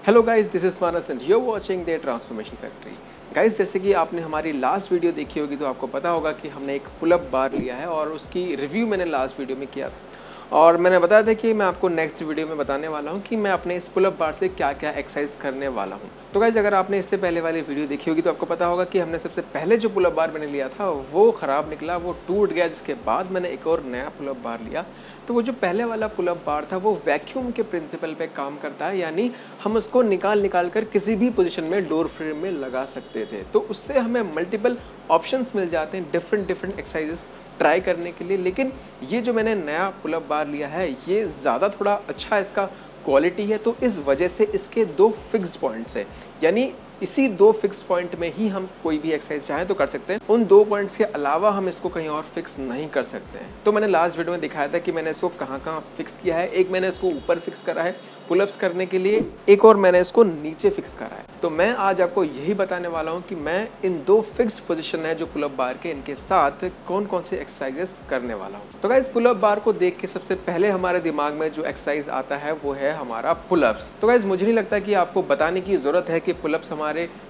Hello guys, this is Manas and you are watching the transformation factory. Guys, जैसे कि आपने हमारी लास्ट वीडियो देखी होगी तो आपको पता होगा कि हमने एक पुलअप बार लिया है और उसकी रिव्यू मैंने लास्ट वीडियो में किया था। और मैंने बताया था कि मैं आपको नेक्स्ट वीडियो में बताने वाला हूं कि मैं अपने इस पुलअप बार से क्या क्या एक्सरसाइज करने वाला हूं। तो गाइस, अगर आपने इससे पहले वाली वीडियो देखी होगी तो आपको पता होगा कि हमने सबसे पहले जो पुलअप बार मैंने लिया था वो खराब निकला, वो टूट गया, जिसके बाद मैंने एक और नया पुलअप बार लिया। तो वो जो पहले वाला पुलअप बार था वो वैक्यूम के प्रिंसिपल पे काम करता है, यानी हम उसको निकाल निकाल कर किसी भी पोजीशन में डोर फ्रेम में लगा सकते थे। तो उससे हमें मल्टीपल ऑप्शंस मिल जाते हैं डिफरेंट एक्सरसाइजेस ट्राई करने के लिए। लेकिन ये जो मैंने नया पुलअप बार लिया है ये ज़्यादा थोड़ा अच्छा इसका क्वालिटी है, तो इस वजह से इसके दो फिक्स्ड पॉइंट्स है, यानी इसी दो फिक्स पॉइंट में ही हम कोई भी एक्सरसाइज चाहें तो कर सकते हैं। उन दो पॉइंट्स के अलावा हम इसको कहीं और फिक्स नहीं कर सकते हैं। तो मैंने लास्ट वीडियो में दिखाया था कि मैंने इसको कहाँ कहाँ फिक्स किया है। एक मैंने इसको ऊपर फिक्स करा है पुलअप्स करने के लिए, एक और मैंने इसको नीचे फिक्स करा है। तो मैं आज आपको यही बताने वाला हूँ कि मैं इन दो फिक्स्ड पोजीशन है जो पुलअप बार के, इनके साथ कौन कौन से एक्सरसाइजेस करने वाला हूँ। तो गाइस, पुलअप बार को देख के सबसे पहले हमारे दिमाग में जो एक्सरसाइज आता है वो है हमारा पुलअप्स। तो गाइस, मुझे नहीं लगता कि आपको बताने की जरूरत है कि पुलअप्स हमारे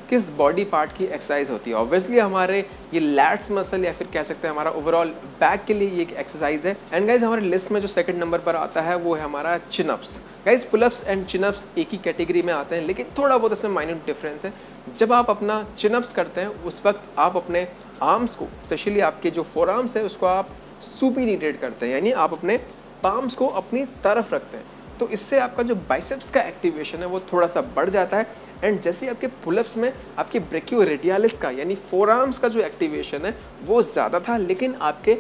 किस बॉडी पार्ट की एक्सरसाइज होती है। ऑब्वियसली हमारे ये लैट्स मसल या फिर कह सकते हैं हमारा ओवरऑल बैक के लिए ये एक एक्सरसाइज है। एंड गाइस, हमारे लिस्ट में जो सेकंड नंबर पर आता है वो है हमारा chin ups. Guys, pullups and chin ups एक ही कैटेगरी में आते हैं, लेकिन थोड़ा बहुत इसमें माइन्यूट डिफरेंस है। जब आप अपना चिनअप्स करते हैं उस वक्त आप अपने आर्म्स को, स्पेशली आपके जो फोर आर्म्स है, उसको आप सुपीनिटेट करते हैं, यानी आप अपने पाम्स को अपनी तरफ रखते हैं। तो इससे आपका जो बाइसेप्स का एक्टिवेशन है वो थोड़ा सा बढ़ जाता है। एंड जैसे आपके पुलअप्स में आपके ब्रेकियोरेडियालिस का यानी फोर आर्म्स का जो एक्टिवेशन है वो ज्यादा था, लेकिन आपके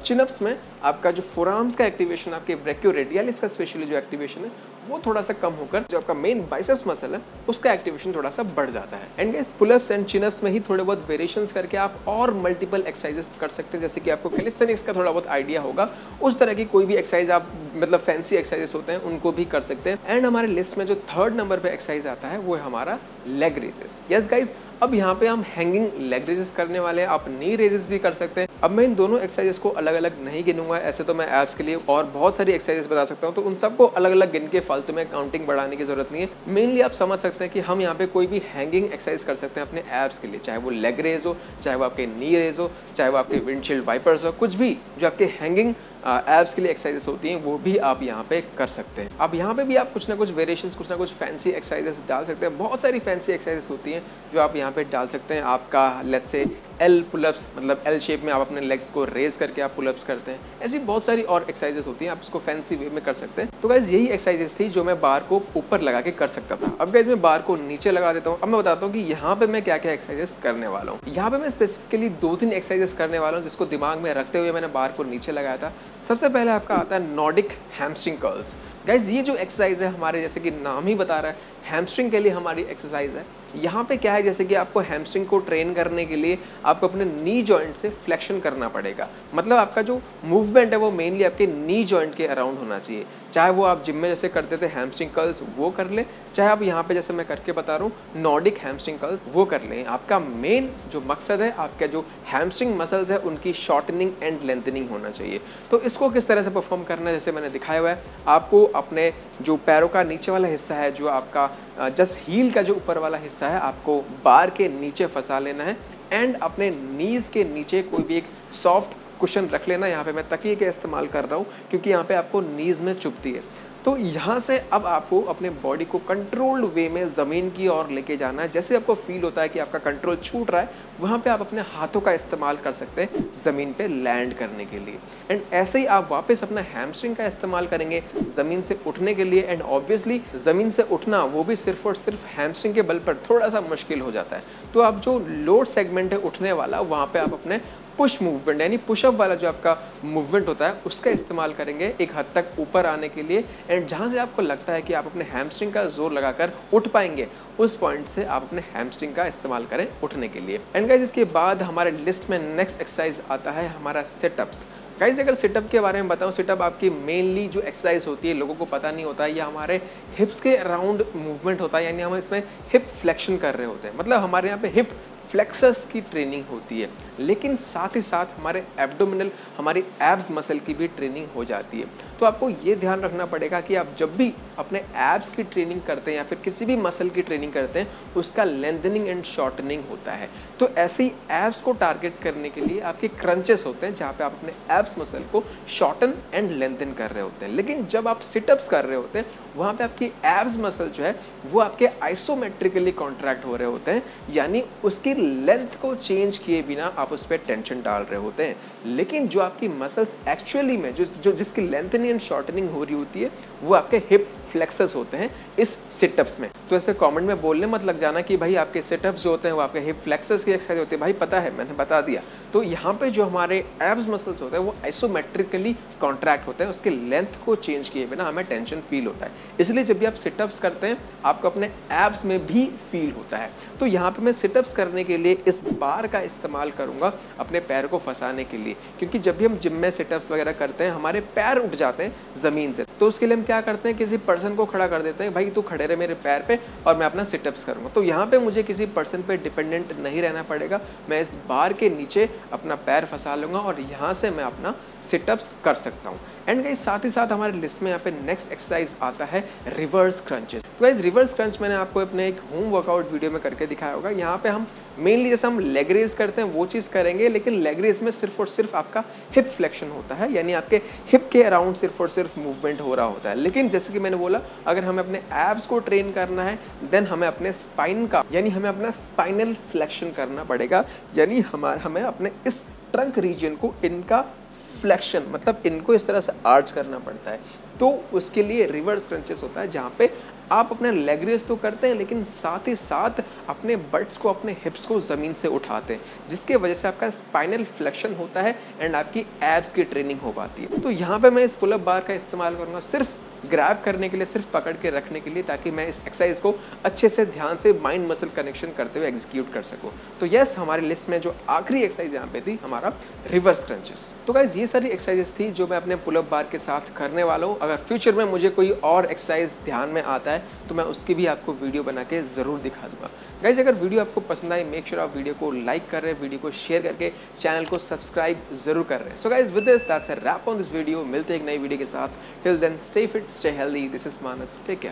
चिनअप्स में आपका जो फोर आर्म्स का एक्टिवेशन, आपके ब्रेकियोरेडियालिस का स्पेशली जो एक्टिवेशन है वो थोड़ा सा कम होकर जो आपका मेन बाइसेप्स मसल है उसका एक्टिवेशन थोड़ा सा बढ़ जाता है। And guys, pullups and chin ups में ही थोड़े बहुत वेरिएशंस करके आप और मल्टीपल एक्सरसाइजेस कर सकते हैं। जैसे कि आपको कैलिस्थेनिक्स का थोड़ा बहुत आइडिया होगा, उस तरह की कोई भी एक्सरसाइज आप मतलब फैंसी एक्सरसाइजेस होते हैं उनको भी कर सकते हैं। एंड हमारे लिस्ट में जो थर्ड नंबर पे एक्सरसाइज आता है वो है हमारा लेग रेजेस। यस गाइस, अब यहाँ पे हम हैंगिंग लेग रेजेस करने वाले हैं, आप नी रेजेस भी कर सकते हैं। अब मैं इन दोनों एक्सरसाइजेस को अलग अलग नहीं गिनूंगा, ऐसे तो मैं एब्स के लिए और बहुत सारी एक्सरसाइजेस बता सकता हूँ, तो उन सबको अलग अलग गिन के फालतू में काउंटिंग बढ़ाने की जरूरत नहीं है। मेनली आप समझ सकते हैं कि हम यहाँ पे कोई भी हैंगिंग एक्सरसाइज कर सकते हैं अपने एब्स के लिए, चाहे वो लेग रेज हो, चाहे वो आपके नी रेज हो, चाहे वो आपके विंडशील्ड वाइपर्स हो, कुछ भी जो आपके हैंगिंग एब्स के लिए एक्सरसाइजेस होती हैं वो भी आप यहाँ पे कर सकते हैं। अब यहाँ पे भी आप कुछ ना कुछ वेरिएशंस, कुछ ना कुछ फैंसी एक्सरसाइजेस डाल सकते हैं। बहुत सारी फैंसी एक्सरसाइजेस होती हैं जो आप यहाँ पे डाल सकते हैं। आपका लेट्स से एल पुलअप्स, मतलब एल शेप में आप अपने लेग्स को रेज करके आप पुलअप्स करते हैं। ऐसी बहुत सारी और एक्सरसाइजेस होती हैं, आप इसको फैंसी वे में कर सकते हैं। तो गाइस, यही एक्सरसाइजेस थी जो मैं बार को ऊपर लगा के कर सकता था। अब गाइस, मैं बार को नीचे लगा देता हूँ। अब मैं बताता हूँ कि यहाँ पे मैं क्या क्या एक्सरसाइजेस करने वाला हूँ। यहाँ पे मैं स्पेसिफिकली 2-3 एक्सरसाइजेस करने वाला हूँ जिसको दिमाग में रखते हुए मैंने बार को नीचे लगाया था। सबसे पहले आपका आता है नॉर्डिक हैमस्ट्रिंग कर्ल्स। गाइस, ये जो एक्सरसाइज है हमारे, जैसे कि नाम ही बता रहा है, हैमस्ट्रिंग के लिए हमारी एक्सरसाइज है। यहाँ पे क्या है, जैसे कि आपको हैमस्ट्रिंग को ट्रेन करने के लिए आपको अपने नी जॉइंट से फ्लेक्शन करना पड़ेगा। मतलब आपका जो मूवमेंट है वो मेनली आपके नी जॉइंट के अराउंड होना चाहिए। चाहे वो आप जिम में जैसे करते थे हैमस्ट्रिंग कर्ल्स वो कर ले, चाहे आप यहाँ पे जैसे मैं करके बता रहा हूँ नॉर्डिक हैमस्ट्रिंग कर्ल्स वो कर लें। आपका मेन जो मकसद है, आपका जो हैमस्ट्रिंग मसल्स है उनकी शॉर्टनिंग एंड लेंथनिंग होना चाहिए। तो इसको किस तरह से परफॉर्म करना है, जैसे मैंने दिखाया हुआ है, आपको अपने जो पैरों का नीचे वाला हिस्सा है, जो आपका जस्ट हील का जो ऊपर वाला हिस्सा है, आपको बार के नीचे फंसा लेना है। एंड अपने नीज के नीचे कोई भी एक सॉफ्ट कुशन रख लेना। यहाँ पे मैं तकिए का इस्तेमाल कर रहा हूँ क्योंकि यहाँ पे आपको नीज में चुभती है। तो यहाँ से अब आपको अपने बॉडी को कंट्रोल्ड वे में जमीन की ओर लेके जाना है। जैसे आपको फील होता है कि आपका कंट्रोल छूट रहा है, वहां पे आप अपने हाथों का इस्तेमाल कर सकते हैं जमीन पे लैंड करने के लिए। एंड ऐसे ही आप वापस अपना हैमस्ट्रिंग का इस्तेमाल करेंगे जमीन से उठने के लिए। एंड ऑब्वियसली जमीन से उठना वो भी सिर्फ और सिर्फ हैमस्ट्रिंग के बल पर थोड़ा सा मुश्किल हो जाता है। तो आप जो लोअर सेगमेंट है उठने वाला, वहां पे आप अपने पुश मूवमेंट यानी पुशअप वाला जो आपका मूवमेंट होता है उसका इस्तेमाल करेंगे एक हद तक ऊपर आने के लिए। एंड जहां से आपको लगता है कि आप अपने हैमस्ट्रिंग का जोर लगाकर उठ पाएंगे, उस पॉइंट से आप अपने हैमस्ट्रिंग का इस्तेमाल करें उठने के लिए। एंड गाइस, इसके बाद हमारे लिस्ट में नेक्स्ट एक्सरसाइज आता है हमारा सिटअप्स। गाइस, अगर सिटअप के बारे में बताऊं, सिटअप आपकी मेनली जो एक्सरसाइज होती है लोगों को पता नहीं होता है, ये हमारे हिप्स के अराउंड मूवमेंट होता है, यानी हम इसमें हिप फ्लेक्शन कर रहे होते हैं। मतलब हमारे यहाँ पे हिप फ्लेक्सर्स की ट्रेनिंग होती है, लेकिन साथ ही साथ हमारे एब्डोमिनल, हमारी एब्स मसल की भी ट्रेनिंग हो जाती है। तो आपको ये ध्यान रखना पड़ेगा कि आप जब भी अपने एब्स की ट्रेनिंग करते हैं या फिर किसी भी मसल की ट्रेनिंग करते हैं, उसका लेंथनिंग एंड शॉर्टनिंग होता है। तो ऐसे ही एब्स को टारगेट करने के लिए आपके क्रंचेस होते हैं, जहां पे आप अपने एब्स मसल को शॉर्टन एंड लेंथन कर रहे होते हैं। लेकिन जब आप सिटअप्स कर रहे होते हैं, वहां पे आपकी एब्स मसल जो है वो आपके आइसोमेट्रिकली कॉन्ट्रैक्ट हो रहे होते हैं, यानी उसकी लेंथ को चेंज किए बिना आप उस पर टेंशन डाल रहे होते हैं। लेकिन जो आपकी मसल्स एक्चुअली में जिसकी लेंथनिंग एंड शॉर्टनिंग हो रही होती है, वो आपके हिप फ्लेक्सर्स होते हैं इस सिटअप्स में। तो ऐसे कमेंट में बोलने मत लग जाना कि भाई आपके सिटअप्स जो होते हैं वो आपके हिप फ्लेक्सर्स की एक्सरसाइज होती है। भाई पता है, मैंने बता दिया। तो यहाँ पे जो हमारे एब्स मसल्स होते हैं वो आइसोमेट्रिकली कॉन्ट्रैक्ट होते हैं, उसके लेंथ को चेंज किए बिना हमें टेंशन फील होता है। इसलिए जब भी आप सिटअप्स करते हैं, आपको अपने एब्स में भी फील होता है। तो यहाँ पे मैं सिटअप्स करने के लिए इस बार का इस्तेमाल करूंगा अपने पैर को फंसाने के लिए, क्योंकि जब भी हम जिम में सिटअप्स वगैरह करते हैं, हमारे पैर उठ जाते हैं जमीन से। तो उसके लिए हम क्या करते हैं, किसी पर्सन को खड़ा कर देते हैं, भाई तू खड़े रहे मेरे पैर पे और मैं अपना सिटअप्स करूंगा। तो यहाँ पे मुझे किसी पर्सन पे डिपेंडेंट नहीं रहना पड़ेगा, मैं इस बार के नीचे अपना पैर फंसा लूंगा और यहाँ से मैं अपना सिटअप्स कर सकता हूँ। एंड गाइस साथ ही साथ हमारे लिस्ट में यहाँ पे नेक्स्ट एक्सरसाइज आता है रिवर्स क्रंचेस। तो गाइस रिवर्स क्रंच मैंने आपको अपने एक होम वर्कआउट वीडियो में करके दिखाया होगा। यहाँ पे हम मेनली जैसे हम लेग रेज करते हैं वो चीज करेंगे, लेकिन लेग रेज में सिर्फ और सिर्फ आपका हिप फ्लेक्शन होता है, यानी आपके हिप के अराउंड सिर्फ और सिर्फ मूवमेंट हो रहा होता है। लेकिन जैसे कि मैंने बोला, अगर हमें अपने एब्स को ट्रेन करना है, देन हमें अपने स्पाइन का, यानी हमें अपना स्पाइनल फ्लेक्शन करना पड़ेगा, यानी हमें अपने इस ट्रंक रीजन को, इनका फ्लेक्शन, मतलब इनको इस तरह से आर्च करना पड़ता है। तो उसके लिए रिवर्स क्रंचेस होता है, जहां पे आप अपने लेग रेज तो करते हैं, लेकिन साथ ही साथ अपने बट्स को, अपने हिप्स को जमीन से उठाते हैं, जिसके वजह से आपका स्पाइनल फ्लेक्शन होता है एंड आपकी एब्स की ट्रेनिंग हो पाती है। तो यहाँ पे मैं इस पुल अप बार का इस्तेमाल करूंगा सिर्फ ग्रैब करने के लिए, सिर्फ पकड़ के रखने के लिए, ताकि मैं इस एक्सरसाइज को अच्छे से ध्यान से माइंड मसल कनेक्शन करते हुए एग्जीक्यूट कर सकूं। तो यस, हमारी लिस्ट में जो आखिरी एक्सरसाइज यहाँ पे थी हमारा रिवर्स क्रंचेस। तो गाइस ये सारी एक्सरसाइजेस थी जो मैं अपने पुल अप बार के साथ करने वाला हूँ। अगर फ्यूचर में मुझे कोई और एक्सरसाइज ध्यान में आता है तो मैं उसकी भी आपको वीडियो बना के जरूर दिखा दूंगा। गाइस अगर वीडियो आपको पसंद आई, मेक श्योर आप वीडियो को लाइक कर रहे हैं, वीडियो को शेयर करके चैनल को सब्सक्राइब जरूर कर रहे हैं। So guys with this that's a wrap on this video. मिलते हैं एक नई वीडियो के साथ। Till then stay fit, stay healthy. This is Manas, take care.